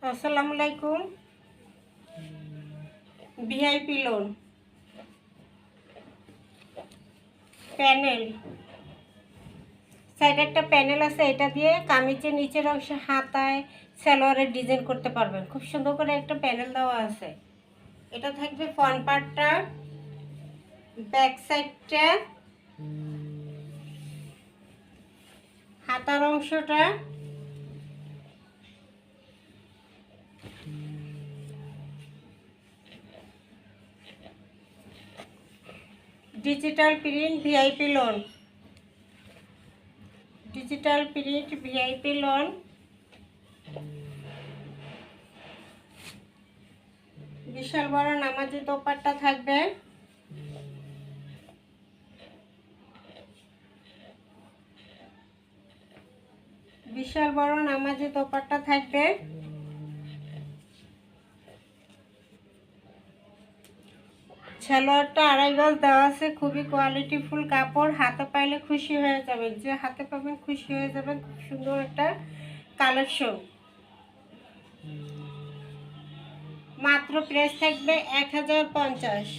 আসসালামু আলাইকুম। VIP loan panel, সাইডে একটা প্যানেল আছে, এটা দিয়ে কামিজের নিচের অংশে হাতায় সালোয়ারের ডিজাইন করতে পারবেন। খুব সুন্দর করে একটা প্যানেল দেওয়া আছে। এটা থাকবে ফ্রন্ট পার্টটা, ব্যাক সাইডটা, হাতার অংশটা, digital print VIP lawn, digital print VIP lawn. বিশাল বড় নামাজি দোপাট্টা থাকবে। বিশাল বড় নামাজি দোপাট্টা থাকবে। সালোয়ারটা 2.5 গজ দেওয়া আছে। খুবই কোয়ালিটিফুল কাপড়, হাতে পাইলে খুশি হয়ে যাবেন। যে হাতে পাবেন খুশি হয়ে যাবেন। খুব সুন্দর একটা কালেকশন। মাত্র প্রাইস থাকবে 1050,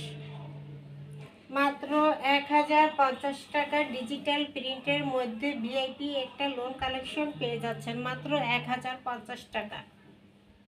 মাত্র 1050 টাকা। ডিজিটাল প্রিন্টের মধ্যে ভিআইপি একটা লোন কালেকশন পেয়ে যাচ্ছেন মাত্র 1050 টাকা।